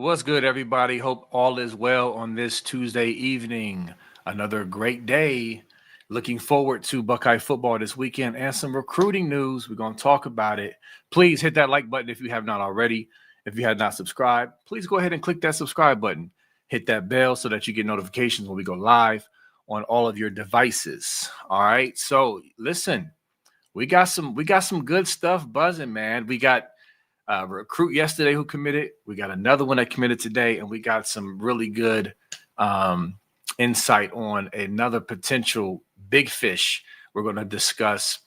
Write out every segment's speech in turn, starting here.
What's good, everybody? Hope all is well on this Tuesday evening. Another great day. Looking forward to Buckeye football this weekend and some recruiting news. We're going to talk about it. Please hit that like button if you have not already. If you have not subscribed, please go ahead and click that subscribe button. Hit that bell so that you get notifications when we go live on all of your devices. All right. So listen, we got some good stuff buzzing, man. We got recruit yesterday who committed. We got another one that committed today, and we got some really good um, insight on another potential big fish we're going to discuss.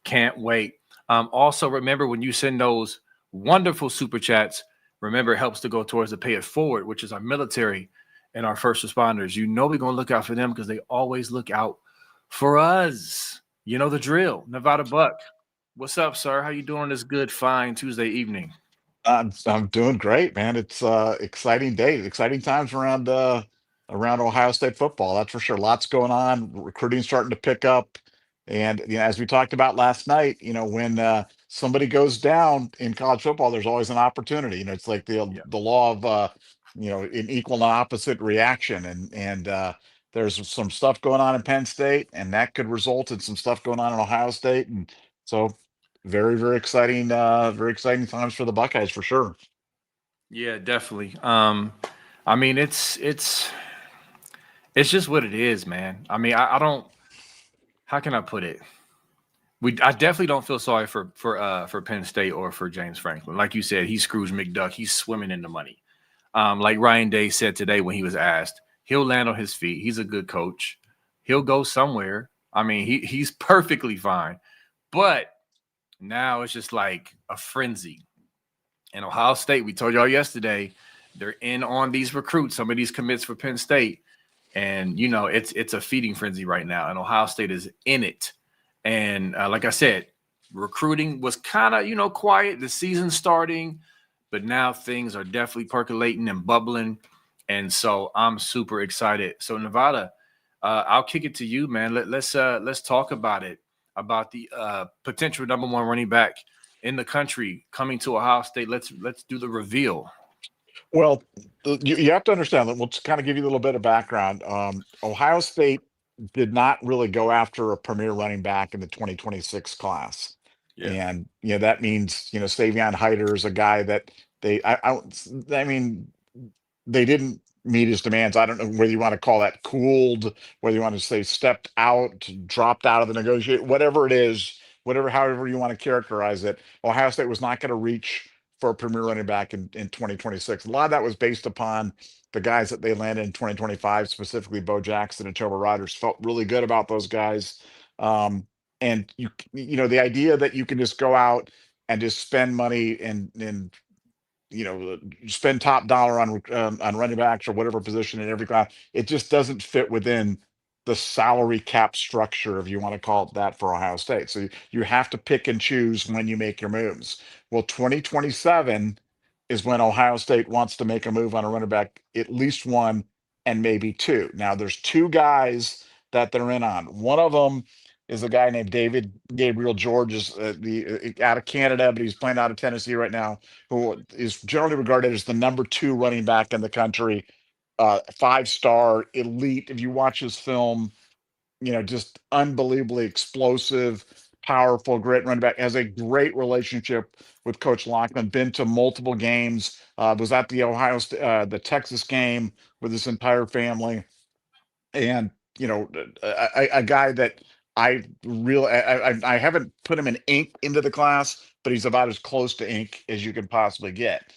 Can't wait. Also, remember when you send those wonderful super chats, remember it helps to go towards the Pay It Forward, which is our military and our first responders. You know we're going to look out for them because they always look out for us. You know the drill. Nevada Buck, what's up, sir? How you doing this good, fine Tuesday evening? I'm doing great, man. It's exciting days, exciting times around Ohio State football. That's for sure. Lots going on. Recruiting starting to pick up, and as we talked about last night, when somebody goes down in college football, there's always an opportunity. It's like Yeah. the law of an equal and opposite reaction, and there's some stuff going on in Penn State, and that could result in some stuff going on in Ohio State, and so very exciting times for the Buckeyes for sure. Yeah, definitely. I mean, it's just what it is, man. I mean, I don't. How can I put it? I definitely don't feel sorry for Penn State or for James Franklin. Like you said, he's Scrooge McDuck. He's swimming in the money. Like Ryan Day said today when he was asked, he'll land on his feet. He's a good coach. He'll go somewhere. I mean, he's perfectly fine. But now it's just like a frenzy. And Ohio State, we told y'all yesterday, they're in on these recruits, some of these commits for Penn State. And it's a feeding frenzy right now, and Ohio State is in it. And like I said, recruiting was kind of quiet. The season starting, but now things are definitely percolating and bubbling. And so I'm super excited. So Nevada, I'll kick it to you, man. Let's talk about it, about the potential number one running back in the country coming to Ohio State. Let's do the reveal. Well, you have to understand that we'll kind of give you a little bit of background. Ohio State did not really go after a premier running back in the 2026 class. Yeah. And that means Savion Hyder is a guy that I mean they didn't meet his demands. I don't know whether you want to call that cooled, whether you want to say stepped out, dropped out of the negotiation, whatever it is, however you want to characterize it. Ohio State was not going to reach for a premier running back in 2026. A lot of that was based upon the guys that they landed in 2025, specifically Bo Jackson and Trevor Rogers. Felt really good about those guys. And the idea that you can just go out and just spend money and spend top dollar on running backs or whatever position in every class. It just doesn't fit within the salary cap structure, if you want to call it that, for Ohio State. So you have to pick and choose when you make your moves. Well, 2027 is when Ohio State wants to make a move on a running back, at least one and maybe two. Now, there's two guys that they're in on. One of them is a guy named David Gabriel George, is the out of Canada, but he's playing out of Tennessee right now, who is generally regarded as the number two running back in the country, five-star elite. If you watch his film, just unbelievably explosive, powerful, great running back. Has a great relationship with Coach Lockman. Been to multiple games. Was at the the Texas game with his entire family, and a guy that I haven't put him in ink into the class, but he's about as close to ink as you can possibly get.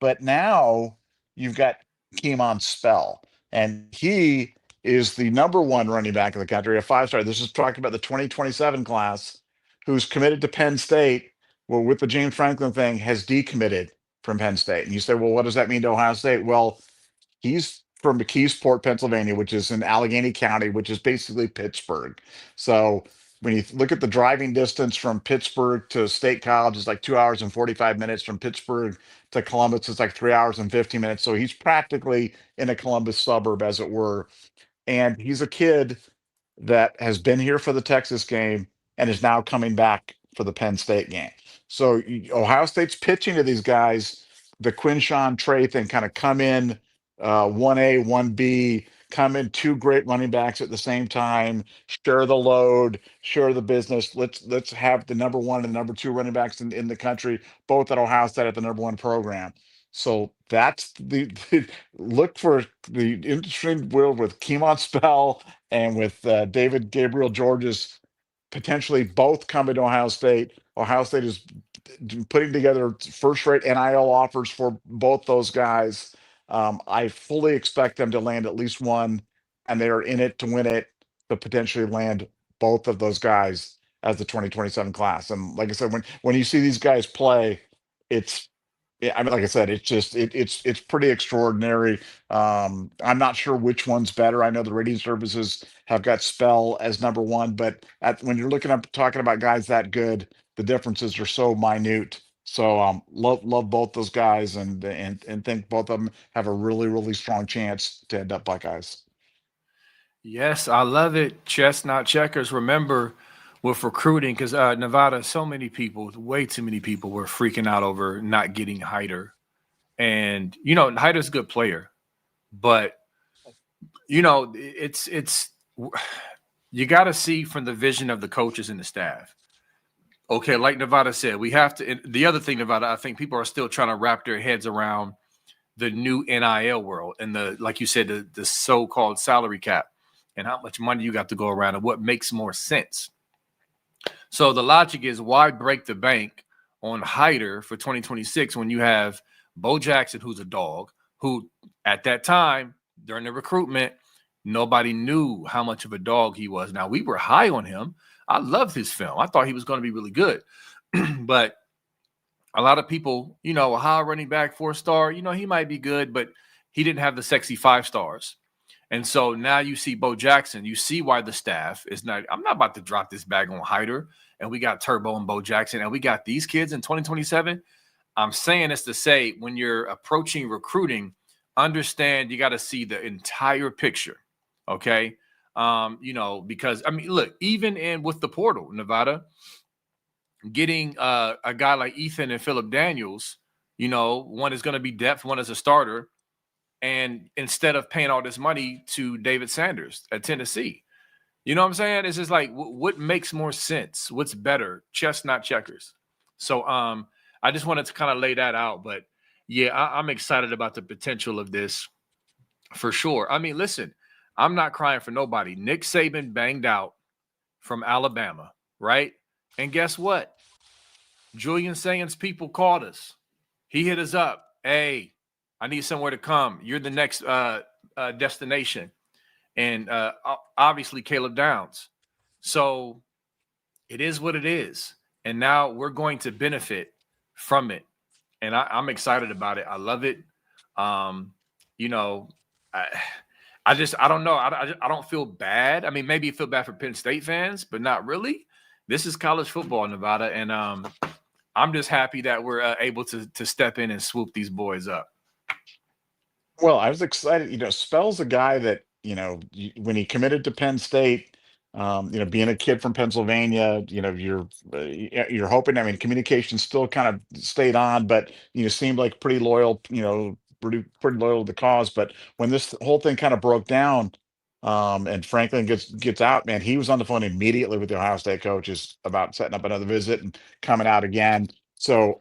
But now you've got Keemon Spell, and he is the number one running back in the country, a five-star. This is talking about the 2027 class, who's committed to Penn State. Well, with the James Franklin thing, has decommitted from Penn State. And you say, well, what does that mean to Ohio State? Well, he's from McKeesport, Pennsylvania, which is in Allegheny County, which is basically Pittsburgh. So when you look at the driving distance from Pittsburgh to State College, it's like 2 hours and 45 minutes. From Pittsburgh to Columbus, it's like 3 hours and 15 minutes. So he's practically in a Columbus suburb, as it were. And he's a kid that has been here for the Texas game and is now coming back for the Penn State game. So Ohio State's pitching to these guys. the Quinshawn Trey thing kind of come in 1A, 1B, come in two great running backs at the same time, share the load, share the business. Let's have the number one and number two running backs in the country, both at Ohio State at the number one program. So that's the look for the interesting world with Keemon Spell and with David Gabriel Georges potentially both coming to Ohio State. Ohio State is putting together first-rate NIL offers for both those guys. I fully expect them to land at least one, and they are in it to win it to potentially land both of those guys as the 2027 class. And like I said, when you see these guys play, it's yeah, I mean, like I said, it's just it's pretty extraordinary. I'm not sure which one's better. I know the rating services have got Spell as number one, but when you're looking up talking about guys that good, the differences are so minute. So love both those guys and think both of them have a really strong chance to end up Buckeyes. Yes, I love it. Chestnut checkers. Remember, with recruiting, because Nevada, so many people, way too many people were freaking out over not getting Hyder. And, Hyder's a good player, but, it's, you got to see from the vision of the coaches and the staff. Okay, like Nevada said, we have to. And the other thing, Nevada, I think people are still trying to wrap their heads around the new NIL world and like you said, the so-called salary cap and how much money you got to go around and what makes more sense. So the logic is, why break the bank on Hyder for 2026 when you have Bo Jackson, who's a dog, who at that time during the recruitment, nobody knew how much of a dog he was. Now, we were high on him. I loved his film. I thought he was going to be really good. But a lot of people, a high running back, 4-star, he might be good, but he didn't have the sexy 5 stars. And so now you see Bo Jackson. You see why the staff is not. I'm not about to drop this bag on Hyder, and we got Turbo and Bo Jackson, and we got these kids in 2027. I'm saying this to say, when you're approaching recruiting, understand you got to see the entire picture. Okay. Because I mean, look, even with the portal, Nevada, getting a guy like Ethan and Philip Daniels, one is going to be depth, one is a starter. And instead of paying all this money to David Sanders at Tennessee, you know what I'm saying? It's just like, what makes more sense? What's better? Chess, not checkers. So I just wanted to kind of lay that out. But yeah, I'm excited about the potential of this for sure. I mean, listen, I'm not crying for nobody. Nick Saban banged out from Alabama, right? And guess what? Julian Sayans people called us. He hit us up. Hey, I need somewhere to come. You're the next destination. And obviously Caleb Downs. So it is what it is. And now we're going to benefit from it. And I'm excited about it. I love it. You know, I don't know. I don't feel bad. I mean, maybe you feel bad for Penn State fans, but not really. This is college football, Nevada. And I'm just happy that we're able to step in and swoop these boys up. Well, I was excited. Spell's a guy that, when he committed to Penn State, being a kid from Pennsylvania, you're hoping. I mean, communication still kind of stayed on, but seemed like pretty loyal. Pretty loyal to the cause. But when this whole thing kind of broke down, and Franklin gets out, man, he was on the phone immediately with the Ohio State coaches about setting up another visit and coming out again. So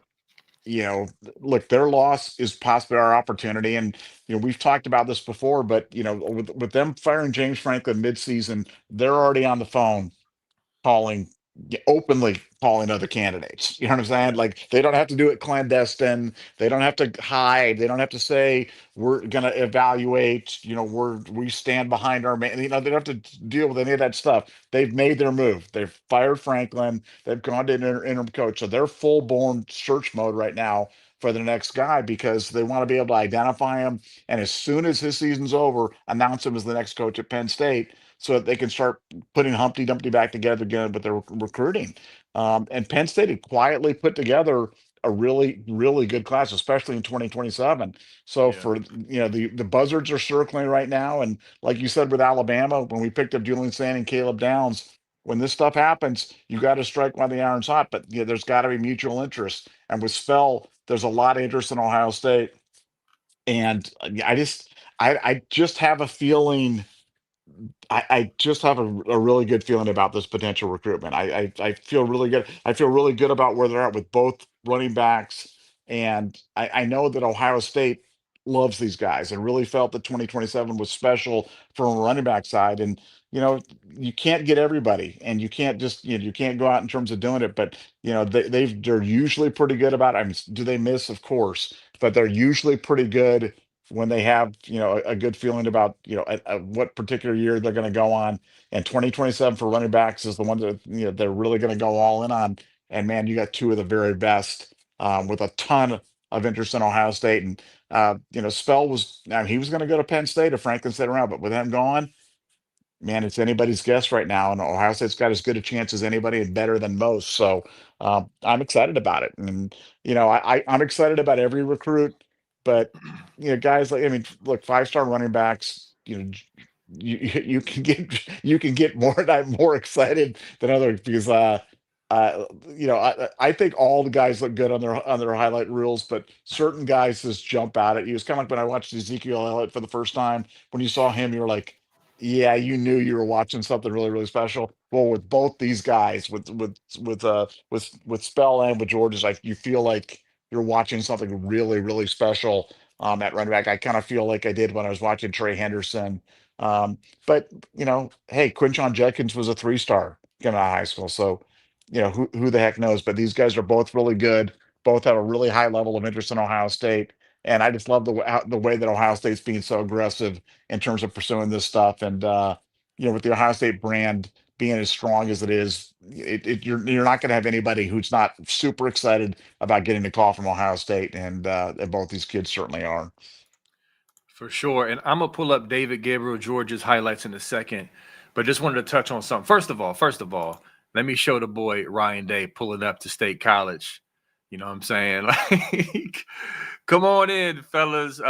you know, look, their loss is possibly our opportunity. And, we've talked about this before, but, with them firing James Franklin midseason, they're already on the phone calling openly calling other candidates. You know what I'm saying? Like they don't have to do it clandestine. They don't have to hide. They don't have to say we're gonna evaluate. We stand behind our man. They don't have to deal with any of that stuff. They've made their move. They've fired Franklin. They've gone to an interim coach. So they're full born search mode right now for the next guy because they want to be able to identify him. And as soon as his season's over, announce him as the next coach at Penn State so that they can start putting Humpty Dumpty back together again with their recruiting. And Penn State had quietly put together a really, really good class, especially in 2027. So Yeah. for the buzzards are circling right now. And like you said with Alabama, when we picked up Julian Sand and Caleb Downs, when this stuff happens, you got to strike while the iron's hot. But there's got to be mutual interest. And with Spell, There's a lot of interest in Ohio State, and I just have a feeling I just have a really good feeling about this potential recruitment. I feel really good. I feel really good about where they're at with both running backs. And I know that Ohio State loves these guys and really felt that 2027 was special from a running back side. And, you know, you can't get everybody and you can't just, you can't go out in terms of doing it. But, they're usually pretty good about it. I mean, do they miss? Of course, but they're usually pretty good when they have a good feeling about what particular year they're going to go on. And 2027 for running backs is the one that they're really going to go all in on. And man, you got two of the very best, with a ton of interest in Ohio State. And Spell was, now he was going to go to Penn State if Franklin stayed around, but with him gone, man, it's anybody's guess right now, and Ohio State's got as good a chance as anybody and better than most. So I'm excited about it, and I'm excited about every recruit. But guys like, I mean, look, 5-star running backs, you can get more excited than others because I think all the guys look good on their highlight reels, but certain guys just jump out at you. It's kind of like when I watched Ezekiel Elliott for the first time. When you saw him, you were like, yeah, you knew you were watching something really, really special. Well, with both these guys, with Spell and with George, is like you feel like you're watching something really, really special at running back. I kind of feel like I did when I was watching Trey Henderson. But hey, Quinshon Judkins was a 3-star coming out of high school, so who the heck knows? But these guys are both really good. Both have a really high level of interest in Ohio State, and I just love the way that Ohio State's being so aggressive in terms of pursuing this stuff. And with the Ohio State brand being as strong as it is, you're not going to have anybody who's not super excited about getting a call from Ohio State, and both these kids certainly are. For sure. And I'm gonna pull up David Gabriel George's highlights in a second, but just wanted to touch on something. First of all, let me show the boy Ryan Day pulling up to State College. You know what I'm saying? Like, come on in, fellas.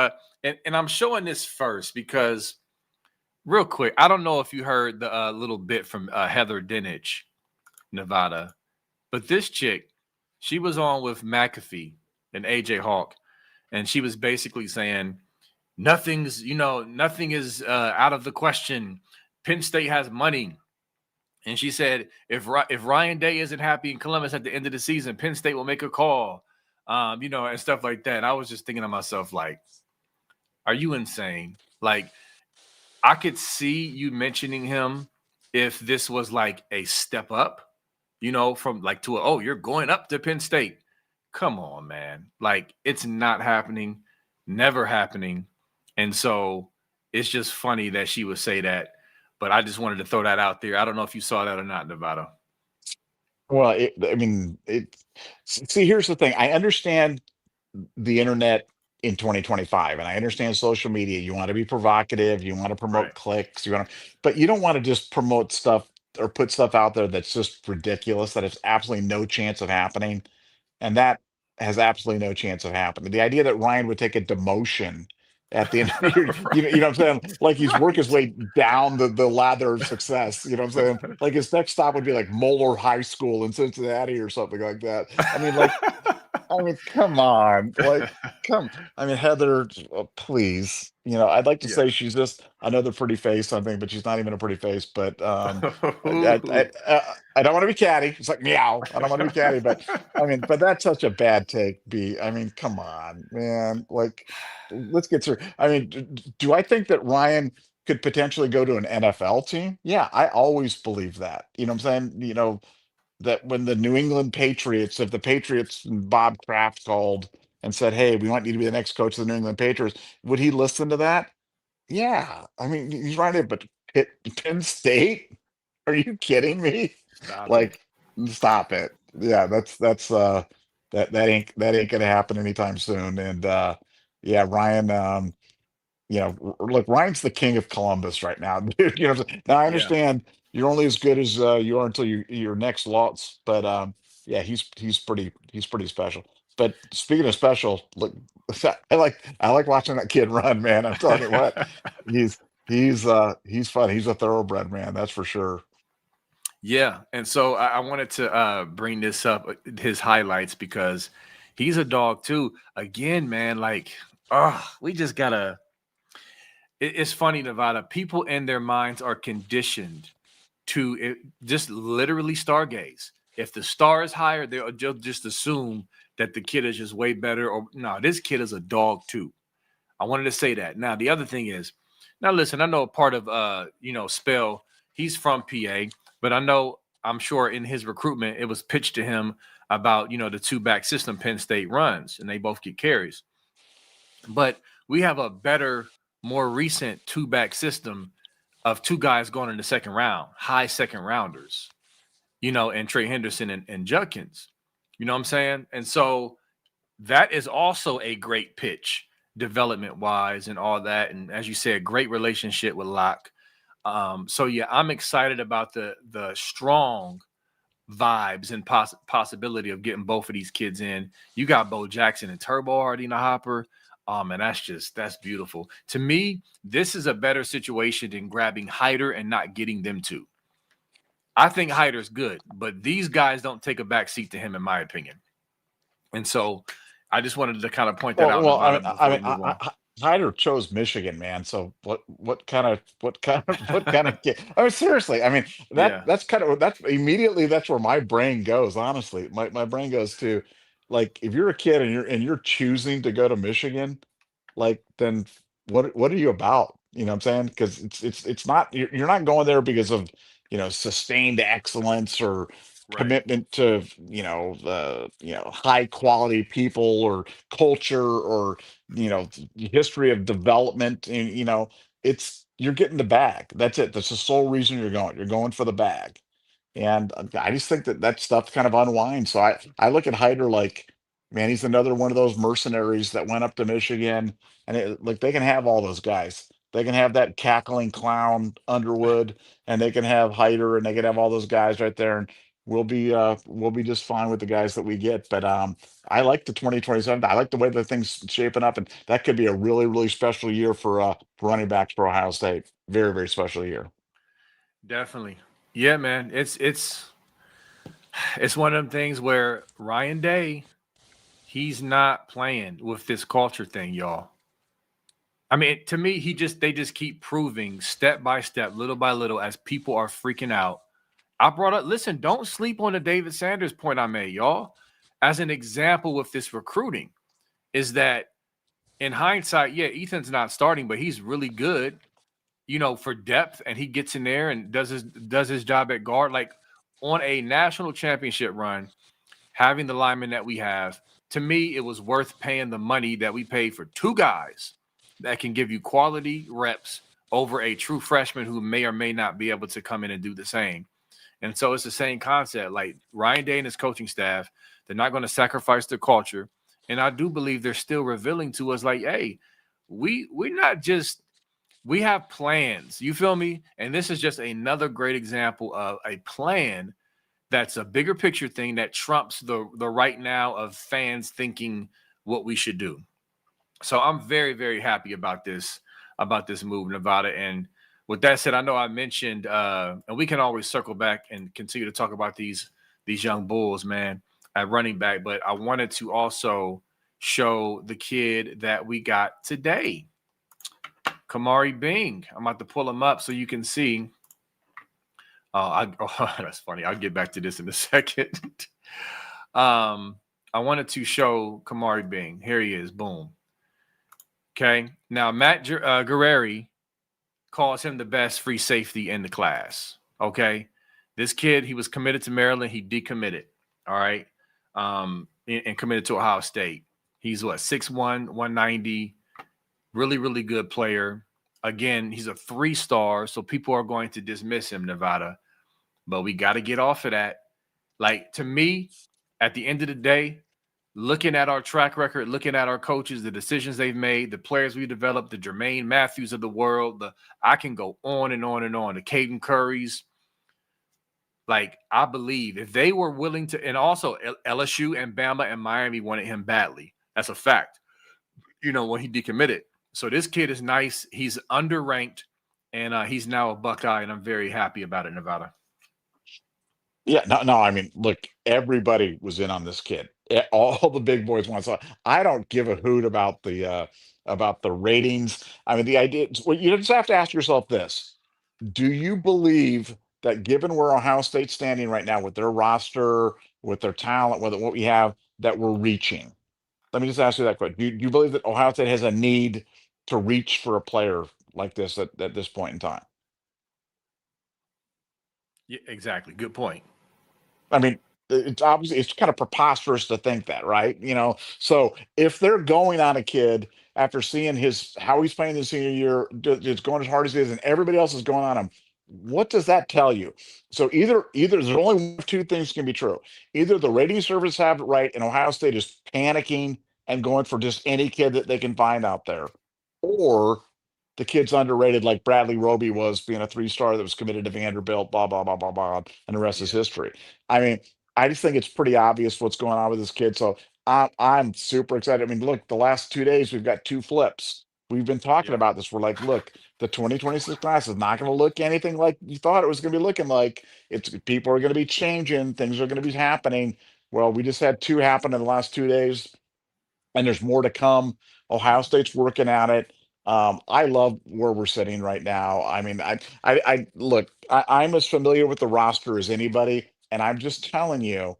And I'm showing this first because, real quick, I don't know if you heard the little bit from Heather Dinich, Nevada, but this chick, she was on with McAfee and AJ Hawk, and she was basically saying nothing is out of the question. Penn State has money, and she said if Ryan Day isn't happy in Columbus at the end of the season, Penn State will make a call, and stuff like that. And I was just thinking to myself, like, are you insane? Like, I could see you mentioning him if this was like a step up, from like to oh, you're going up to Penn State. Come on, man. Like, it's not happening, never happening. And so it's just funny that she would say that. But I just wanted to throw that out there. I don't know if you saw that or not, Nevada. Well, I mean, see, here's the thing. I understand the internet in 2025, and I understand social media. You want to be provocative, you want to promote Right. clicks, but you don't want to just promote stuff or put stuff out there that's just ridiculous, that has absolutely no chance of happening. And that has absolutely no chance of happening. The idea that Ryan would take a demotion at the end of the year, what I'm saying? Like he's worked his Right. way down the ladder of success. You know what I'm saying? Like his next stop would be like Moeller High School in Cincinnati or something like that. I mean, come on, like, I mean, Heather, please. I'd like to Yeah. say she's just another pretty face, something, but she's not even a pretty face. But I don't want to be catty. It's like meow. I don't want to be catty, but I mean, but that's such a bad take. B. I mean, come on, man. Like, let's get through. I mean, do I think that Ryan could potentially go to an NFL team? Yeah, I always believe that. You know what I'm saying? That when the New England Patriots, if the Patriots and Bob Kraft called and said, "Hey, we want you to be the next coach of the New England Patriots," would he listen to that? Yeah. I mean, he's right there, but Penn State? Are you kidding me? Stop it. Like, stop it. Yeah, that ain't gonna happen anytime soon. And yeah, Ryan, look, Ryan's the king of Columbus right now, dude. What I'm saying? Now I Yeah. understand you're only as good as you are until your next loss, but yeah, he's pretty special. But speaking of special, look, I like watching that kid run, man. I'm telling you what, he's he's fun. He's a thoroughbred, man. That's for sure. Yeah. And so I wanted to bring this up, his highlights, because He's a dog too. Again, man, like, we just gotta. It's funny, Nevada. People in their minds are conditioned to just literally stargaze. If the star is higher, they'll just assume that the kid is just way better. Or no, this kid is a dog too. I wanted to say that. Now, the other thing is, now listen, I know a part of Spell, he's from PA, but I'm sure in his recruitment it was pitched to him about the two back system Penn State runs, and they both get carries. But we have a better, more recent two back system of two guys going in the second round, high second rounders, and Trey Henderson and Judkins. You know what I'm saying? And so that is also a great pitch development wise and all that. And as you said, great relationship with Locke. So yeah, I'm excited about the strong vibes and possibility of getting both of these kids in. You got Bo Jackson and Turbo already in the hopper. And that's beautiful. To me, this is a better situation than grabbing Hyder and not getting them two. I think Hyder's good, but these guys don't take a back seat to him, in my opinion. And so I just wanted to kind of point that out, Well, Nevada, before we move on. Hyder chose Michigan, man. So what kind of kid? I mean, seriously. I mean, Yeah, that's immediately that's where my brain goes. Honestly, my brain goes to, like, if you're a kid and you're choosing to go to Michigan, like, then what are you about? You know what I'm saying? Because it's not, you're not going there because of, sustained excellence or right. commitment to, high quality people or culture or, history of development. And, it's, you're getting the bag. That's it. That's the sole reason you're going. You're going for the bag. And I just think that that stuff kind of unwinds. So I look at Hyder like, man, he's another one of those mercenaries that went up to Michigan, and like, they can have all those guys. They can have that cackling clown Underwood, and they can have Hyder, and they can have all those guys right there, and we'll be just fine with the guys that we get. But I like the 2027. I like the way the thing's shaping up, and that could be a really, really special year for running backs for Ohio State. Very, very special year. Definitely. Yeah, man. It's one of them things where Ryan Day, he's not playing with this culture thing, y'all. I mean, to me, they just keep proving step by step, little by little, as people are freaking out. I brought up, listen, don't sleep on the David Sanders point I made, y'all. As an example with this recruiting, is that in hindsight, yeah, Ethan's not starting, but he's really good, for depth, and he gets in there and does his job at guard. Like, on a national championship run, having the linemen that we have, to me, it was worth paying the money that we paid for two guys that can give you quality reps over a true freshman who may or may not be able to come in and do the same. And so it's the same concept. Like, Ryan Day and his coaching staff, they're not going to sacrifice their culture. And I do believe they're still revealing to us, like, hey, we're not just, we have plans. You feel me? And this is just another great example of a plan that's a bigger picture thing that trumps the right now of fans thinking what we should do. So I'm very, very happy about this move, Nevada. And with that said, I know I mentioned, and we can always circle back and continue to talk about these young bulls, man, at running back. But I wanted to also show the kid that we got today, Kamari Bing. I'm about to pull him up so you can see. That's funny. I'll get back to this in a second. I wanted to show Kamari Bing. Here he is. Boom. Okay. Now, Matt Guerreri calls him the best free safety in the class. Okay. This kid, he was committed to Maryland. He decommitted. All right. And committed to Ohio State. He's what, 6'1", 190. Really, really good player. Again, he's a 3-star, so people are going to dismiss him, Nevada. But we got to get off of that. Like, to me, at the end of the day, looking at our track record, looking at our coaches, the decisions they've made, the players we developed, the Jermaine Matthews of the world, I can go on and on and on, the Caden Currys. Like, I believe if they were willing to, and also LSU and Bama and Miami wanted him badly. That's a fact, when he decommitted. So this kid is nice. He's underranked, and he's now a Buckeye, and I'm very happy about it, Nevada. Yeah, no, no. I mean, look, everybody was in on this kid. all the big boys want. So I don't give a hoot about the ratings. I mean, the idea. Well, you just have to ask yourself this: do you believe that, given where Ohio State's standing right now with their roster, with their talent, with what we have, that we're reaching? Let me just ask you that question. Do you believe that Ohio State has a need to reach for a player like this at this point in time? Yeah, exactly. Good point. I mean, it's obviously it's kind of preposterous to think that, right? So if they're going on a kid after seeing his how he's playing his senior year, it's going as hard as he is, and everybody else is going on him, what does that tell you? So either there's only one of two things can be true. Either the rating service have it right, and Ohio State is panicking and going for just any kid that they can find out there, or the kid's underrated, like Bradley Roby was, being a 3-star that was committed to Vanderbilt, blah blah blah blah blah, and the rest is Yeah. history. I mean, I just think it's pretty obvious what's going on with this kid. So I'm super excited. I mean, look, the last 2 days we've got two flips. We've been talking Yeah. about this. We're like, look, the 2026 class is not going to look anything like you thought it was going to be looking like. It's people are going to be changing, things are going to be happening. Well, we just had two happen in the last 2 days, and there's more to come. Ohio State's working at it. I love where we're sitting right now. I mean, I look, I'm as familiar with the roster as anybody, and I'm just telling you,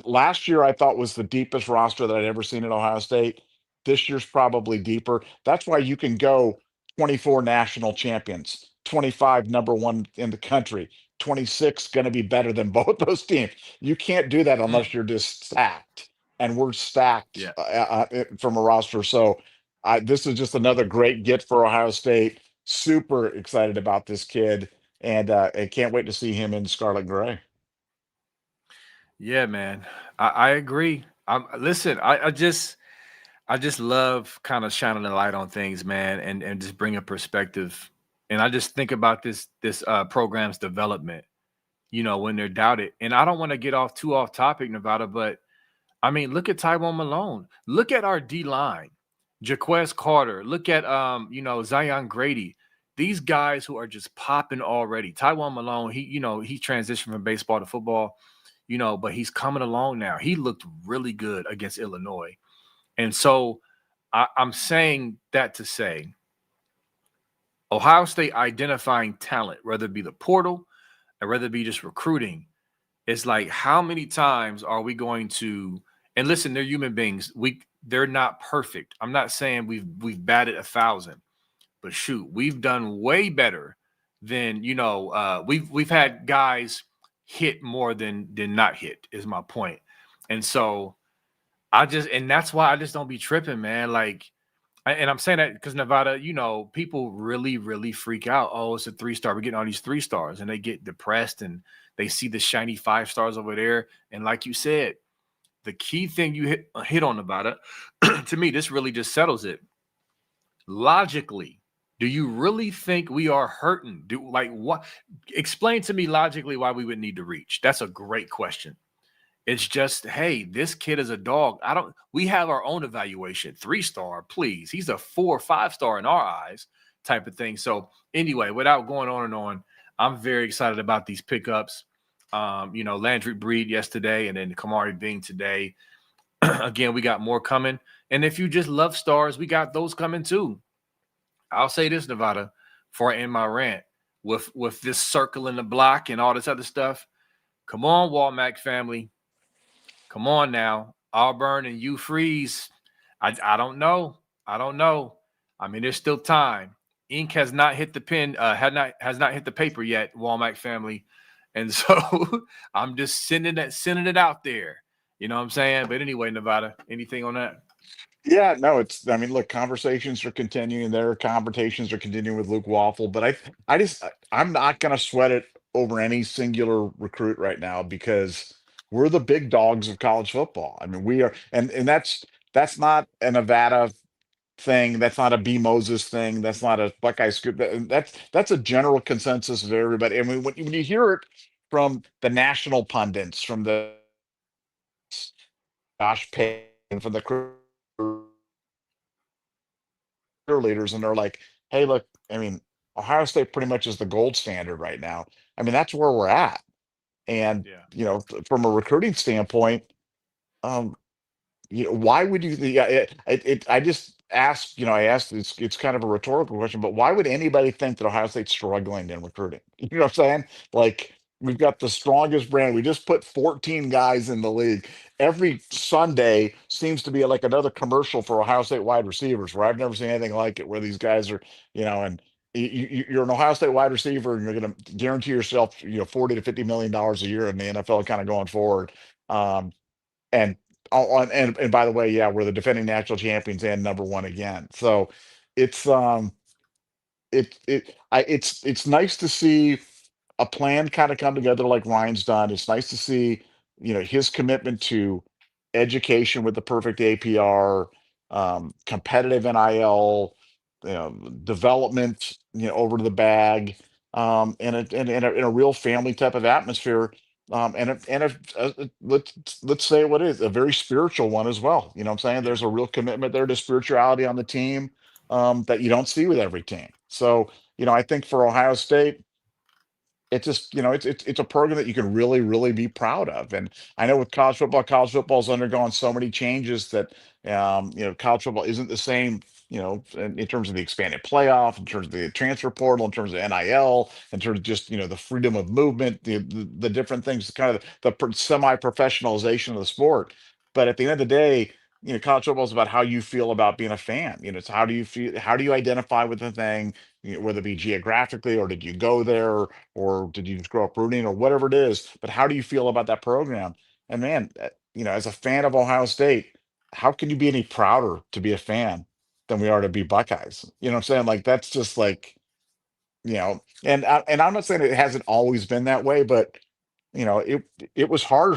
last year I thought was the deepest roster that I'd ever seen at Ohio State. This year's probably deeper. That's why you can go 24 national champions, 25 number one in the country, 26 going to be better than both those teams. You can't do that Mm. unless you're just stacked, and we're stacked Yeah. from a roster. So this is just another great get for Ohio State. Super excited about this kid, and I can't wait to see him in Scarlet Gray. Yeah, man. I agree. Listen, I just love kind of shining the light on things, man, and just bring a perspective. And I just think about this program's development, when they're doubted. And I don't want to get off topic, Nevada, but I mean, look at Tyrone Malone. Look at our D line, Jaquez Carter. Look at Zion Grady. These guys who are just popping already. Tyrone Malone, he transitioned from baseball to football, but he's coming along now. He looked really good against Illinois. And so I'm saying that to say Ohio State identifying talent, whether it be the portal or whether it be just recruiting. It's like, how many times are we going to, and listen, they're human beings. They're not perfect. I'm not saying we've batted 1,000, but shoot, we've done way better than, we've had guys hit more than not hit, is my point. And so and that's why I just don't be tripping, man. Like, and I'm saying that because Nevada, people really, really freak out. Oh, it's a 3-star. We're getting all these 3-stars, and they get depressed and they see the shiny 5 stars over there. And like you said, the key thing you hit on, Nevada, to me, this really just settles it. Logically, do you really think we are hurting? What? Explain to me logically why we would need to reach. That's a great question. It's just, hey, this kid is a dog. We have our own evaluation. 3-star, please. He's a 4 or 5-star in our eyes, type of thing. So, anyway, without going on and on, I'm very excited about these pickups. Landry Breed yesterday, and then Kamari Bing today. Again, we got more coming. And if you just love stars, we got those coming too. I'll say this, Nevada, before I end my rant, with this circle in the block and all this other stuff. Come on, Walmack family. Come on now, Auburn and you freeze. I don't know. I don't know. I mean, there's still time. Ink has not hit the pen. Has not hit the paper yet. Walmart family, and so I'm just sending it out there. You know what I'm saying? But anyway, Nevada, anything on that? Yeah, no, I mean, look, conversations are continuing there. Conversations are continuing with Luke Waffle, but I'm not going to sweat it over any singular recruit right now, because we're the big dogs of college football. I mean, we are, and that's not a Nevada thing. That's not a B Moses thing. That's not a Buckeye scoop. That's a general consensus of everybody. I mean, when you hear it from the national pundits, from the Josh Payne, from the leaders, and they're like, hey, look, I mean, Ohio State pretty much is the gold standard right now. I mean, that's where we're at. And, Yeah. from a recruiting standpoint, Um, why would you? Yeah, I just asked. I asked. It's kind of a rhetorical question, but why would anybody think that Ohio State's struggling in recruiting? You know what I'm saying? Like we've got the strongest brand. We just put 14 guys in the league. Every Sunday seems to be like another commercial for Ohio State wide receivers, where I've never seen anything like it. Where these guys are, and you're an Ohio State wide receiver, and you're going to guarantee yourself, 40 to 50 million dollars a year in the NFL, kind of going forward. Um, and and by the way, yeah, we're the defending national champions and number one again. So it's it's nice to see a plan kind of come together like Ryan's done. It's nice to see, his commitment to education with the perfect APR, competitive NIL, development, over to the bag, in a real family type of atmosphere. Let's say what is a very spiritual one as well. You know what I'm saying? Yeah. There's a real commitment there to spirituality on the team, that you don't see with every team. So, I think for Ohio State, it's just it's a program that you can really be proud of. And I know with college football's undergone so many changes that college football isn't the same, in terms of the expanded playoff, in terms of the transfer portal, in terms of NIL, in terms of just the freedom of movement, the different things, kind of the semi professionalization of the sport. But at the end of the day, college football is about how you feel about being a fan. It's how do you feel, how do you identify with the thing, whether it be geographically, or did you go there, or did you just grow up rooting, or whatever it is, but how do you feel about that program? And man, as a fan of Ohio State, how can you be any prouder to be a fan than we are to be Buckeyes? You know what I'm saying? Like that's just like, and I'm not saying it hasn't always been that way, but it was harder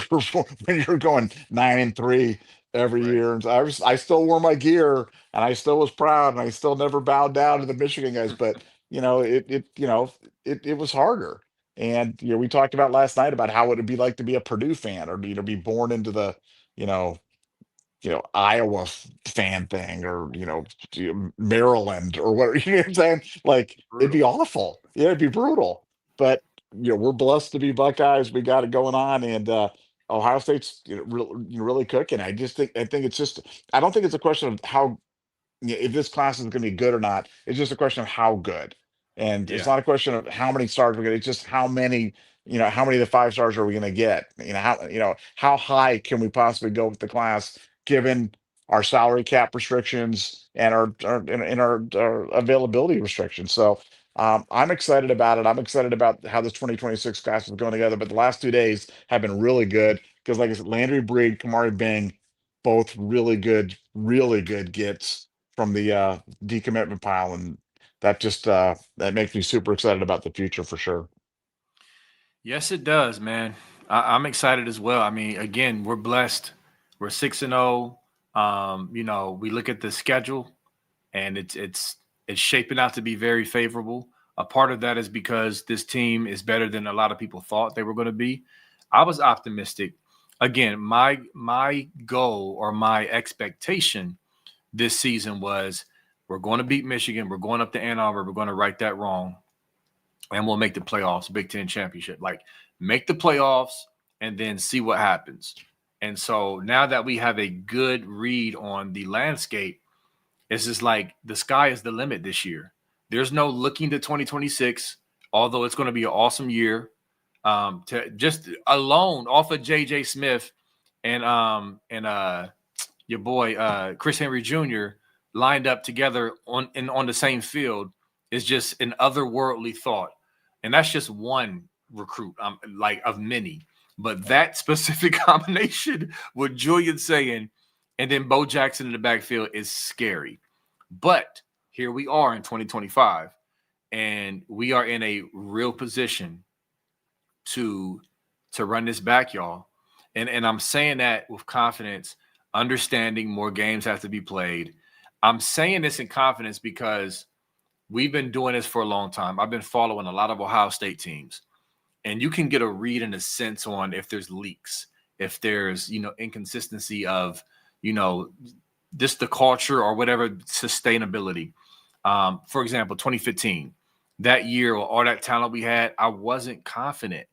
when you're going 9-3 every Right. year. And I still wore my gear, and I still was proud, and I still never bowed down to the Michigan guys. But it was harder. And we talked about last night about how it would be like to be a Purdue fan, or be born into the you know Iowa fan thing, or Maryland, or what, you know what I'm saying? Like it'd be Brutal. awful. Yeah, it'd be brutal. But we're blessed to be Buckeyes. We got it going on, and Ohio State's really cooking. I think it's just, I don't think it's a question of how, if this class is going to be good or not. It's just a question of how good. And it's Yeah. not a question of how many stars we're going to, it's just how many of the 5 stars are we going to get? How high can we possibly go with the class, given our salary cap restrictions and our availability restrictions. So I'm excited about it. I'm excited about how this 2026 class is going together. But the last 2 days have been really good because, like I said, Landry Breed, Kamari Bing, both really good gets from the decommitment pile, and that makes me super excited about the future for sure. Yes, it does, man. I'm excited as well. I mean, again, we're blessed. We're 6-0. We look at the schedule, and it's shaping out to be very favorable. A part of that is because this team is better than a lot of people thought they were going to be. I was optimistic. Again, my goal or my expectation this season was we're going to beat Michigan. We're going up to Ann Arbor. We're going to right that wrong, and we'll make the playoffs, Big Ten championship. Like make the playoffs and then see what happens. And so now that we have a good read on the landscape, it's just like the sky is the limit this year. There's no looking to 2026, although it's going to be an awesome year. To just alone off of JJ Smith and your boy Chris Henry Jr. lined up together on the same field is just an otherworldly thought, and that's just one recruit, like of many. But that specific combination with Julian saying, and then Bo Jackson in the backfield is scary. But here we are in 2025, and we are in a real position to run this back, y'all. And I'm saying that with confidence, understanding more games have to be played. I'm saying this in confidence because we've been doing this for a long time. I've been following a lot of Ohio State teams, and you can get a read and a sense on if there's leaks, if there's inconsistency of you know just the culture or whatever sustainability. For example, 2015, that year, with all that talent we had, I wasn't confident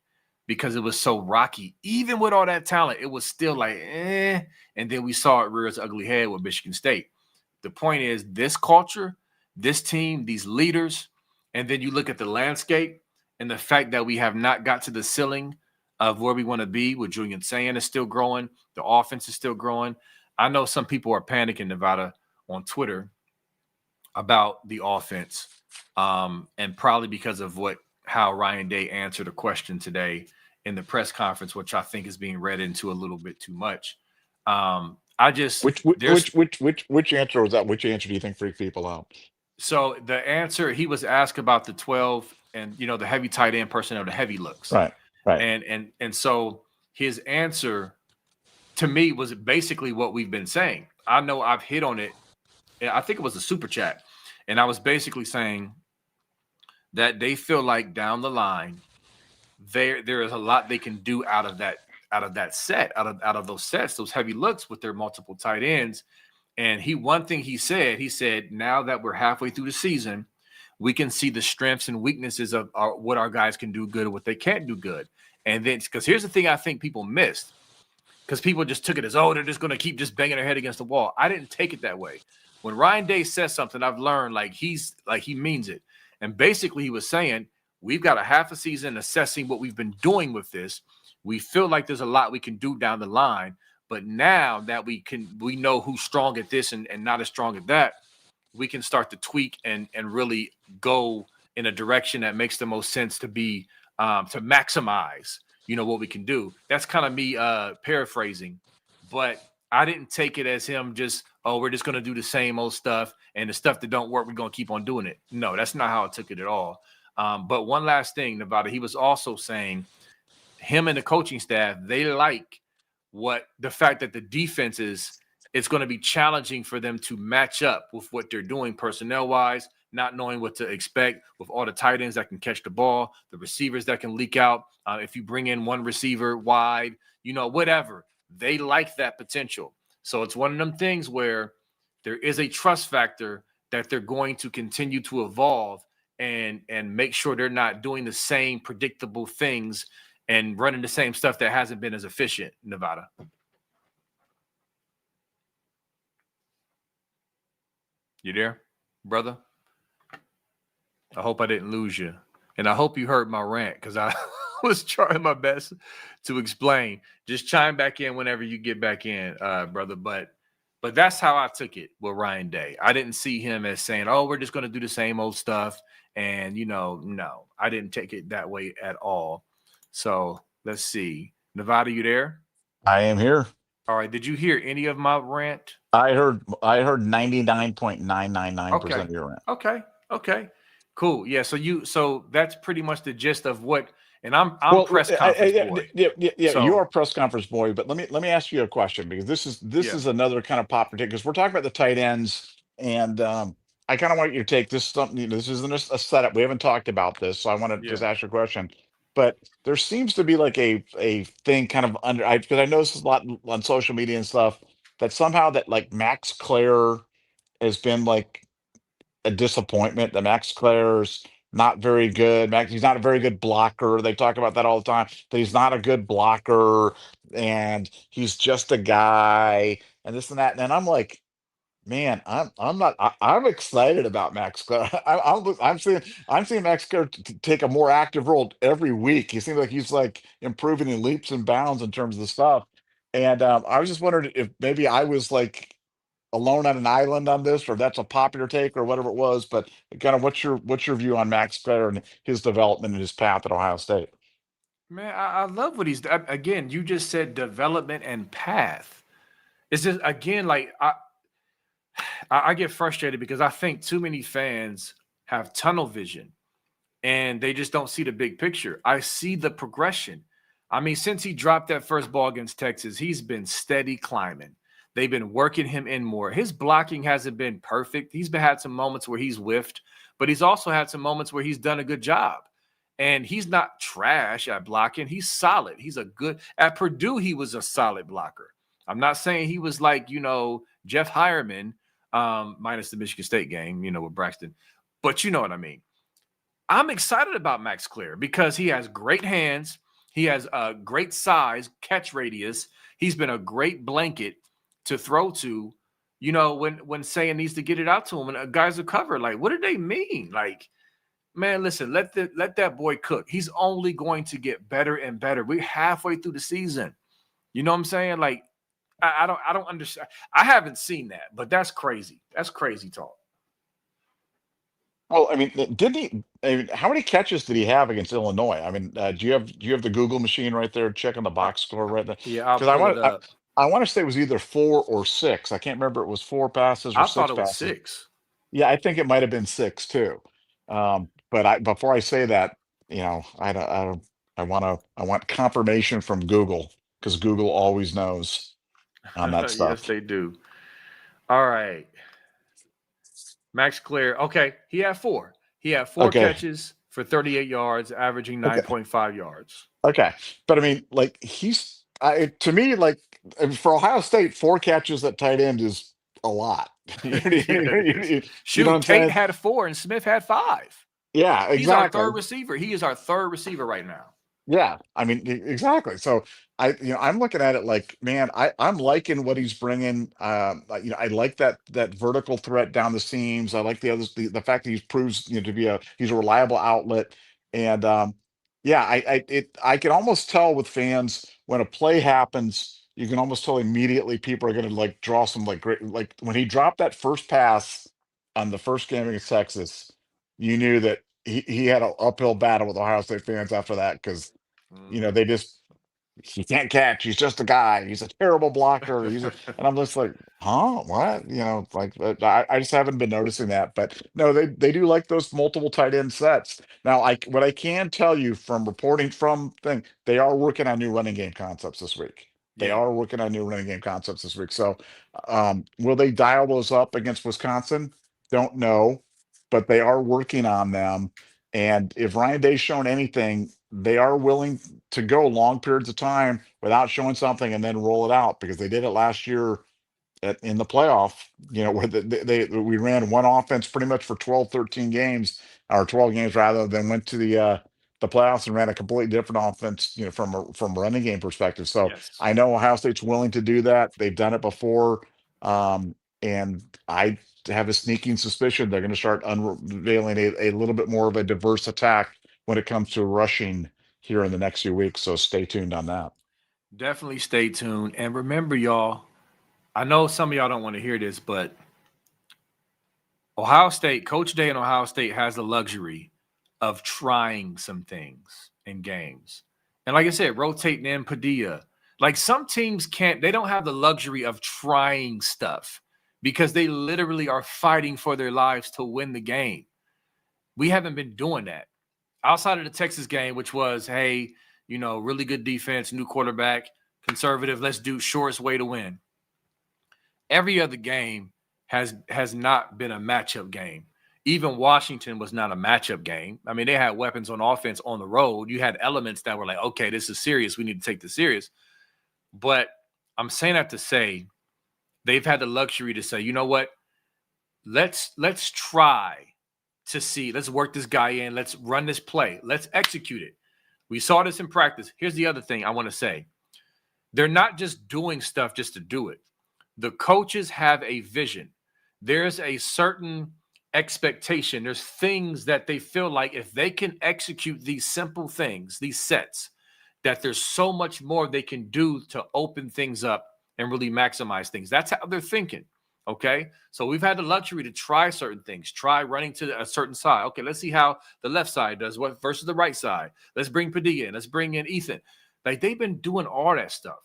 because it was so rocky. Even with all that talent, it was still like, eh. And then we saw it rear its ugly head with Michigan State. The point is, this culture, this team, these leaders, and then you look at the landscape and the fact that we have not got to the ceiling of where we want to be with Julian Sand is still growing. The offense is still growing. I know some people are panicking, Nevada, on Twitter about the offense, and probably because of how Ryan Day answered a question today in the press conference, which I think is being read into a little bit too much. Which answer was that? Which answer do you think freaked people out? So the answer, he was asked about the 12 and the heavy tight end personnel, the heavy looks, Right. and so his answer to me was basically what we've been saying. I know I've hit on it. I think it was a super chat, and I was basically saying that they feel like down the line there is a lot they can do out of that set, out of those sets, those heavy looks with their multiple tight ends. And one thing he said, now that we're halfway through the season, we can see the strengths and weaknesses of what our guys can do good and what they can't do good. And then, because here's the thing I think people missed, because people just took it as, they're just going to keep just banging their head against the wall. I didn't take it that way. When Ryan Day says something, I've learned he means it. And basically he was saying, we've got a half a season assessing what we've been doing with this. We feel like there's a lot we can do down the line. But now that we know who's strong at this and not as strong at that, we can start to tweak and really go in a direction that makes the most sense to be to maximize, what we can do. That's kind of me paraphrasing, but I didn't take it as him just, we're just going to do the same old stuff, and the stuff that don't work, we're going to keep on doing it. No, that's not how I took it at all. But one last thing, Nevada, he was also saying him and the coaching staff, they like the fact that the defense it's going to be challenging for them to match up with what they're doing personnel wise, not knowing what to expect with all the tight ends that can catch the ball, the receivers that can leak out. If you bring in one receiver wide, whatever, they like that potential. So it's one of them things where there is a trust factor that they're going to continue to evolve and make sure they're not doing the same predictable things and running the same stuff that hasn't been as efficient, Nevada. You there, brother? I hope I didn't lose you. And I hope you heard my rant, because I was trying my best to explain. Just chime back in whenever you get back in, brother. But that's how I took it with Ryan Day. I didn't see him as saying, we're just going to do the same old stuff. And, no, I didn't take it that way at all. So let's see. Nevada, you there? I am here. All right. Did you hear any of my rant? I heard 99.999% of your rant. Okay. Cool. Yeah. So that's pretty much the gist of what. And I'm press conference boy. Yeah. So, you are press conference boy. But let me ask you a question, because this is another kind of pop particular, because we're talking about the tight ends, and I kind of want you to take this something. This isn't a setup. We haven't talked about this, so I want to just ask you a question. But there seems to be like a thing kind of because I noticed this a lot on social media and stuff, that somehow that like Max Clare has been like a disappointment. That Max Clare's not very good. He's not a very good blocker. They talk about that all the time, that he's not a good blocker and he's just a guy and this and that. And I'm like, man, I'm excited about Max Clare. I'm seeing Max Clare take a more active role every week. He seems like he's like improving in leaps and bounds in terms of the stuff. And I was just wondering if maybe I was like alone on an island on this, or that's a popular take or whatever it was. But kind of what's your view on Max Clare and his development and his path at Ohio State? Man, I love what he's done. Again, you just said development and path. It's just, again, like I get frustrated because I think too many fans have tunnel vision and they just don't see the big picture. I see the progression. I mean, since he dropped that first ball against Texas, he's been steady climbing. They've been working him in more. His blocking hasn't been perfect. He's had some moments where he's whiffed, but he's also had some moments where he's done a good job. And he's not trash at blocking. He's solid. He's at Purdue, he was a solid blocker. I'm not saying he was like, Jeff Hireman, minus the Michigan State game, with Braxton. But you know what I mean. I'm excited about Max Clare because he has great hands. He has a great size, catch radius. He's been a great blanket to throw to. When saying needs to get it out to him, and guys are covered. Like, what do they mean? Like, man, listen, let that boy cook. He's only going to get better and better. We're halfway through the season. You know what I'm saying? Like, I don't understand. I haven't seen that, but that's crazy. That's crazy talk. Well, I mean, didn't he? I mean, how many catches did he have against Illinois? I mean, do you have the Google machine right there checking the Uh, box score right there? yeah, I'll Because I pull it want up. I want to say it was either 4 or 6. I can't remember. It was 4 passes or I six thought it was passes. 6. Yeah, I think it might have been 6 too. But before I say that, I want confirmation from Google because Google always knows on that Yes, stuff. they do. All right. Max Clear. Okay, he had 4. He had 4 Okay, catches for 38 yards, averaging okay, 9.5 yards. okay. But I mean, like to me, like for Ohio State, 4 catches at tight end is a lot. you, Yeah, it is. you know what Shoot, I'm Tate saying? had 4 and Smith had 5. Yeah, He's our exactly. third receiver. He is our third receiver right now. Yeah, I mean, exactly. So I'm looking at it like, man, I'm liking what he's bringing. I like that vertical threat down the seams. I like the fact that he's proves to be he's a reliable outlet, and yeah, I can almost tell with fans when a play happens. You can almost tell immediately people are going to like draw some like great like when he dropped that first pass on the first game against Texas, you knew that he had an uphill battle with Ohio State fans after that because Hmm. they just he can't catch. He's just a guy. He's a terrible blocker. And I'm just like, huh, what? Like I just haven't been noticing that. But no, they do like those multiple tight end sets. Now, what I can tell you from reporting from thing, they are working on new running game concepts this week. They Yeah. are working on new running game concepts this week. So, will they dial those up against Wisconsin? Don't know, but they are working on them. And if Ryan Day's shown anything, they are willing to go long periods of time without showing something and then roll it out because they did it last year in the playoff, where we ran one offense pretty much for 12, 13 games or 12 games rather than went to the playoffs and ran a completely different offense, from a running game perspective. So Yes. I know Ohio State's willing to do that. They've done it before. And I have a sneaking suspicion they're going to start unveiling a little bit more of a diverse attack when it comes to rushing here in the next few weeks. So stay tuned on that. Definitely stay tuned. And remember, y'all, I know some of y'all don't want to hear this, but Ohio State, Coach Day in Ohio State has the luxury of trying some things in games. And like I said, rotating in Padilla. Like some teams they don't have the luxury of trying stuff because they literally are fighting for their lives to win the game. We haven't been doing that outside of the Texas game, which was, hey, really good defense, new quarterback, conservative. Let's do shortest way to win. Every other game has not been a matchup game. Even Washington was not a matchup game. I mean, they had weapons on offense on the road. You had elements that were like, okay, this is serious. We need to take this serious. But I'm saying that to say they've had the luxury to say, you know what? Let's try to see. Let's work this guy in. Let's run this play. Let's execute it. We saw this in practice. Here's the other thing I want to say. They're not just doing stuff just to do it. The coaches have a vision. There's a certain expectation. There's things that they feel like if they can execute these simple things, these sets, that there's so much more they can do to open things up and really maximize things. That's how they're thinking. Okay. So we've had the luxury to try certain things, try running to a certain side. Okay. Let's see how the left side does what versus the right side. Let's bring Padilla in. Let's bring in Ethan. Like they've been doing all that stuff.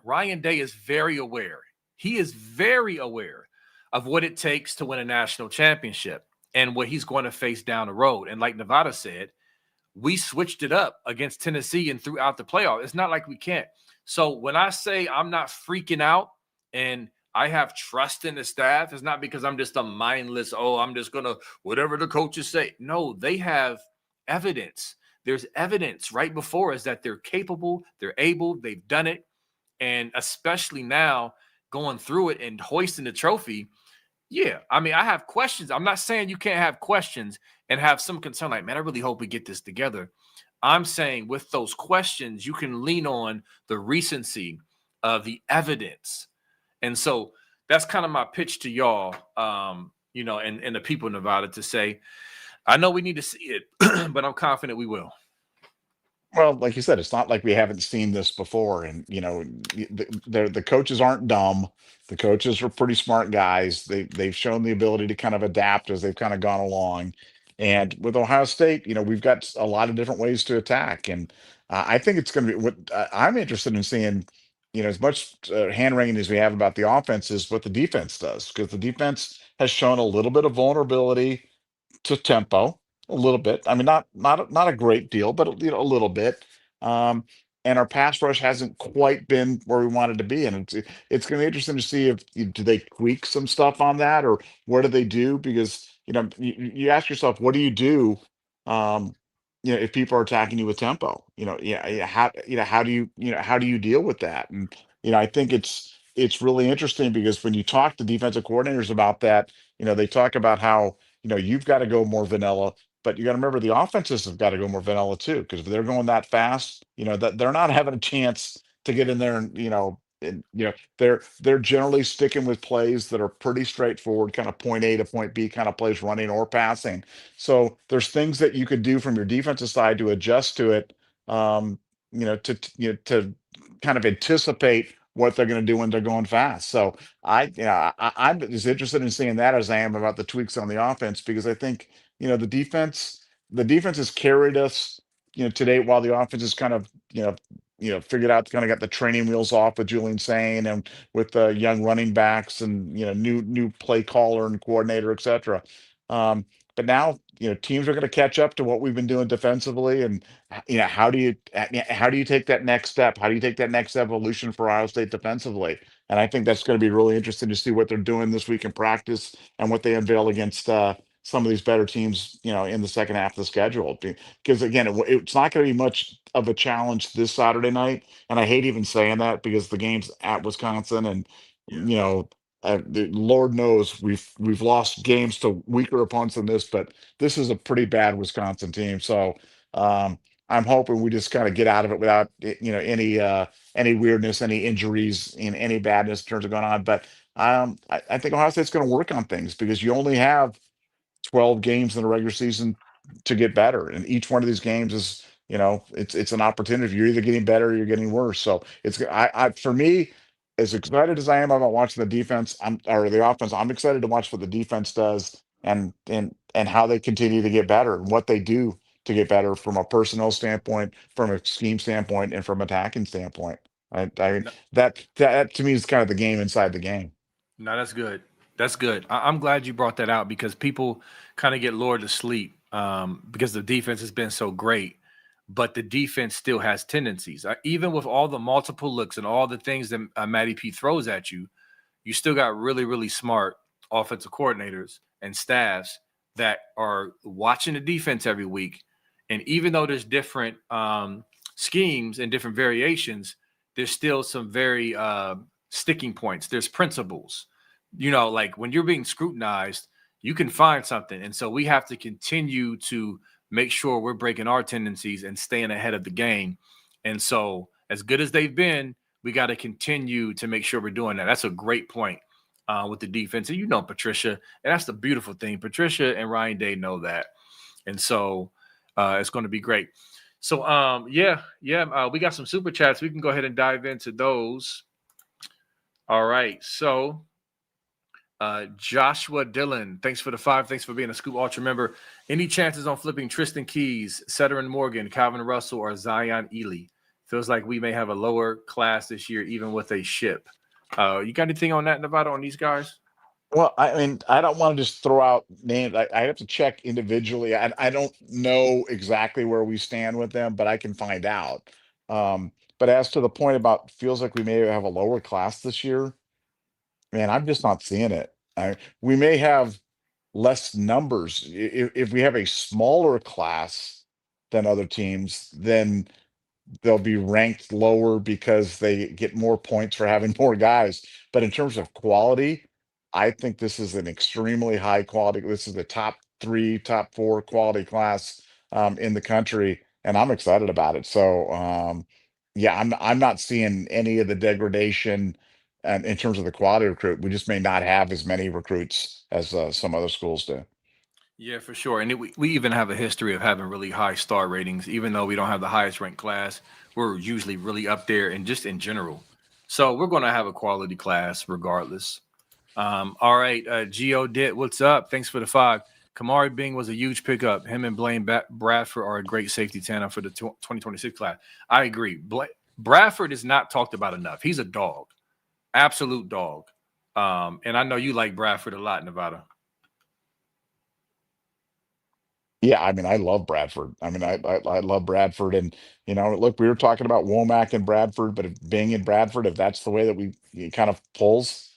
Ryan Day is very aware. He is very aware of what it takes to win a national championship and what he's going to face down the road. And like Nevada said, we switched it up against Tennessee and throughout the playoff. It's not like we can't. So when I say I'm not freaking out and I have trust in the staff, it's not because I'm just a mindless, I'm just going to whatever the coaches say. No, they have evidence. There's evidence right before us that they're capable, they're able, they've done it. And especially now going through it and hoisting the trophy. Yeah, I mean, I have questions. I'm not saying you can't have questions. and have some concern, like, man, I really hope we get this together. I'm saying with those questions, you can lean on the recency of the evidence. And so that's kind of my pitch to y'all, and the people in Nevada to say, I know we need to see it, but I'm confident we will. Well, like you said, it's not like we haven't seen this before, and the coaches aren't dumb. The coaches are pretty smart guys. They've shown the ability to kind of adapt as they've kind of gone along. And with Ohio State, we've got a lot of different ways to attack, and I think it's going to be what I'm interested in seeing. As much hand wringing as we have about the offense is what the defense does, because the defense has shown a little bit of vulnerability to tempo a little bit. I mean, not a great deal, but a little bit. Um, and our pass rush hasn't quite been where we wanted to be, and it's going to be interesting to see if do they tweak some stuff on that, or what do they do? Because you ask yourself, what do you do? Um, if people are attacking you with tempo, yeah, yeah, how do you deal with that? And I think it's really interesting because when you talk to defensive coordinators about that, they talk about how you've got to go more vanilla, but you got to remember the offenses have got to go more vanilla too, because if they're going that fast, that they're not having a chance to get in there and they're generally sticking with plays that are pretty straightforward, kind of point A to point B kind of plays, running or passing. So there's things that you could do from your defensive side to adjust to it, to kind of anticipate what they're going to do when they're going fast. So I'm as interested in seeing that as I am about the tweaks on the offense, because I think the defense has carried us today, while the offense is kind of figured out, kind of got the training wheels off with Julian Sane and with the young running backs and new play caller and coordinator, etc. But now teams are going to catch up to what we've been doing defensively, and how do you take that next step? How do you take that next evolution for Ohio State defensively? And I think that's going to be really interesting to see what they're doing this week in practice and what they unveil against some of these better teams, in the second half of the schedule. Because again, it's not going to be much of a challenge this Saturday night. And I hate even saying that because the game's at Wisconsin, and Yeah. Lord knows we've lost games to weaker opponents than this, but this is a pretty bad Wisconsin team. So I'm hoping we just kind of get out of it without any weirdness, any injuries, in any badness in terms of going on. But I think Ohio State's going to work on things, because you only have 12 games in the regular season to get better. And each one of these games is, it's an opportunity. You're either getting better or you're getting worse. So for me, as excited as I am about watching the defense, or the offense, I'm excited to watch what the defense does, and how they continue to get better, and what they do to get better from a personnel standpoint, from a scheme standpoint, and from attacking standpoint. I No, that to me is kind of the game inside the game. no, that's good. That's good. I'm glad you brought that out because people kind of get lured to sleep because the defense has been so great, but the defense still has tendencies. Even with all the multiple looks and all the things that Matty P throws at you, you still got really, really smart offensive coordinators and staffs that are watching the defense every week. And even though there's different schemes and different variations, there's still some very sticking points. There's principles. Like when you're being scrutinized, you can find something. And so we have to continue to make sure we're breaking our tendencies and staying ahead of the game. And so, as good as they've been, we got to continue to make sure we're doing that. That's a great point with the defense. And Patricia, and that's the beautiful thing. Patricia and Ryan Day know that. And so it's going to be great. So, we got some super chats. We can go ahead and dive into those. All right. So, Joshua Dillon, thanks for the 5. Thanks for being a Scoop Ultra member. Any chances on flipping Tristan Keys, Cedric Morgan, Calvin Russell, or Zion Ely? Feels like we may have a lower class this year, even with a ship. You got anything on that, Nevada, on these guys? Well, I mean, I don't want to just throw out names. I have to check individually. I don't know exactly where we stand with them, but I can find out. But as to the point about feels like we may have a lower class this year, man, I'm just not seeing it. We may have less numbers. If we have a smaller class than other teams, then they'll be ranked lower because they get more points for having more guys. But in terms of quality, I think this is an extremely high quality. This is the top 3, top 4 quality class in the country, and I'm excited about it. So yeah, I'm not seeing any of the degradation in terms of the quality recruit. We just may not have as many recruits as some other schools do. Yeah, for sure. And we even have a history of having really high star ratings, even though we don't have the highest ranked class. We're usually really up there and just in general. So we're going to have a quality class regardless. All right, Geo Dit, what's up? Thanks for the 5. Kamari Bing was a huge pickup. Him and Blaine Bradford are a great safety tandem for the 2026 class. I agree. Bradford is not talked about enough. He's a dog, absolute dog. And I know you like Bradford a lot, Nevada. Yeah, I mean, I love Bradford. I mean, I love Bradford, and look, we were talking about Womack and Bradford, but if Bing and Bradford, if that's the way that we kind of pulls,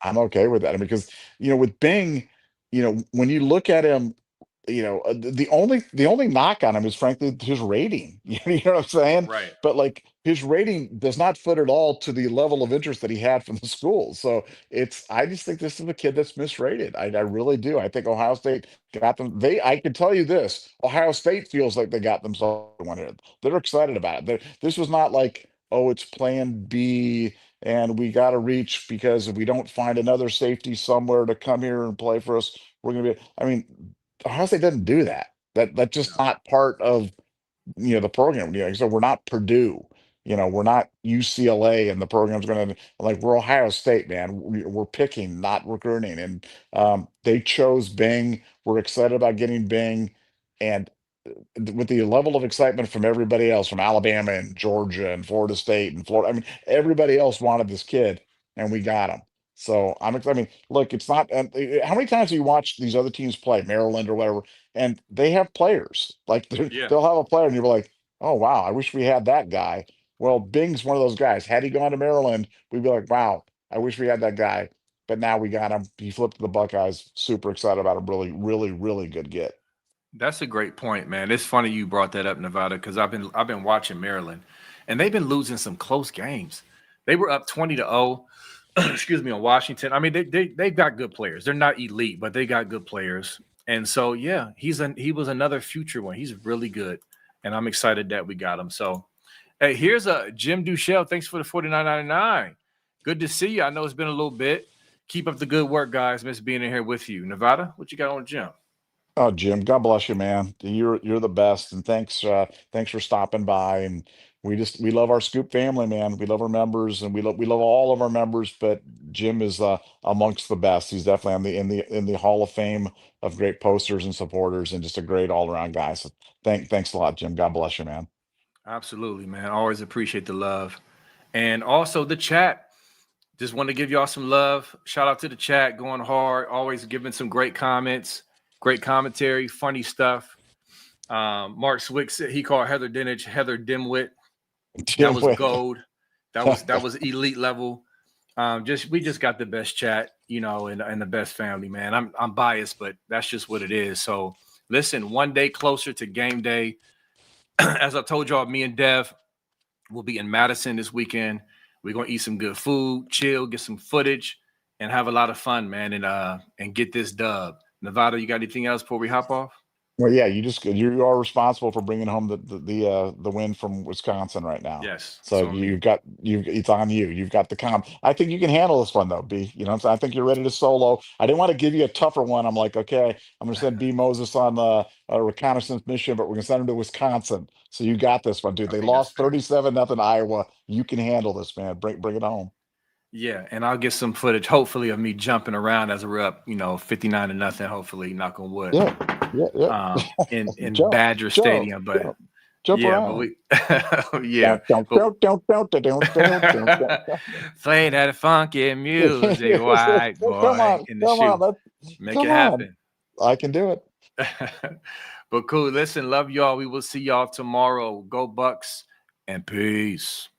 I'm okay with that. I mean, because with Bing, when you look at him, the only knock on him is frankly his rating. You know what I'm saying? Right. But like his rating does not foot at all to the level of interest that he had from the school. So I just think this is a kid that's misrated. I really do. I think Ohio State got them. I can tell you this: Ohio State feels like they got themselves one here. They're excited about it. This was not like, oh, it's Plan B and we got to reach because if we don't find another safety somewhere to come here and play for us, we're gonna be. I mean, Ohio State doesn't do that. That's just No. not part of the program. So we're not Purdue. We're not UCLA, and the program's going to like we're Ohio State, man. We're picking, not recruiting, and they chose Bing. We're excited about getting Bing, and with the level of excitement from everybody else, from Alabama and Georgia and Florida State and Florida. I mean, everybody else wanted this kid, and we got him. So I mean, look, it's not. How many times have you watched these other teams play, Maryland or whatever, and they have players like Yeah. they'll have a player, and you're like, oh wow, I wish we had that guy. Well, Bing's one of those guys. Had he gone to Maryland, we'd be like, wow, I wish we had that guy. But now we got him. He flipped to the Buckeyes. Super excited about him. Really, really, really good get. That's a great point, man. It's funny you brought that up, Nevada, because I've been watching Maryland, and they've been losing some close games. They were up 20-0, excuse me, on Washington. I mean, they've got good players. They're not elite, but they got good players. And so yeah, he was another future one. He's really good, and I'm excited that we got him. So hey, here's a Jim Duchelle. Thanks for the 49.99. Good to see you. I know it's been a little bit. Keep up the good work, guys. Miss being in here with you. Nevada, what you got on Jim? Oh, Jim, God bless you, man. You're the best, and thanks for stopping by. And we love our Scoop family, man. We love our members, and we love all of our members. But Jim is amongst the best. He's definitely in the Hall of Fame of great posters and supporters, and just a great all around guy. So thanks a lot, Jim. God bless you, man. Absolutely, man. Always appreciate the love. And also the chat. Just want to give y'all some love. Shout out to the chat going hard, always giving some great comments, great commentary, funny stuff. Mark Swick said he called Heather Dinich Heather Dimwit. That Jim, was wait. gold. That was elite level. We just got the best chat, and the best family, man. I'm biased, but that's just what it is. So listen, one day closer to game day. As I told y'all, me and Dev will be in Madison this weekend. We're gonna eat some good food, chill, get some footage, and have a lot of fun, man, and get this dub. Nevada, you got anything else before we hop off? Well, yeah, you are responsible for bringing home the win from Wisconsin right now. Yes, So it's on me. it's on you. You've got the comp. I think you can handle this one though, B. You know what I'm saying? I think you're ready to solo. I didn't want to give you a tougher one. I'm like, okay, I'm gonna send B Moses on a reconnaissance mission, but we're gonna send him to Wisconsin. So you got this one, dude. I They think that's lost fair. 37-0 Iowa. You can handle this, man. Bring it home. Yeah, and I'll get some footage, hopefully, of me jumping around as we're up, 59-0. Hopefully, knock on wood. Yeah, yeah, yeah. In Jump, Badger jump, Stadium, but jump yeah, but around. we, yeah, Don't don't but don't don't don't don't don't don't don't. play that funky music, white Come boy, on, in the come on, shoe, make it come on. happen. I can do it. But cool. Listen, love y'all. We will see y'all tomorrow. Go Bucks and peace.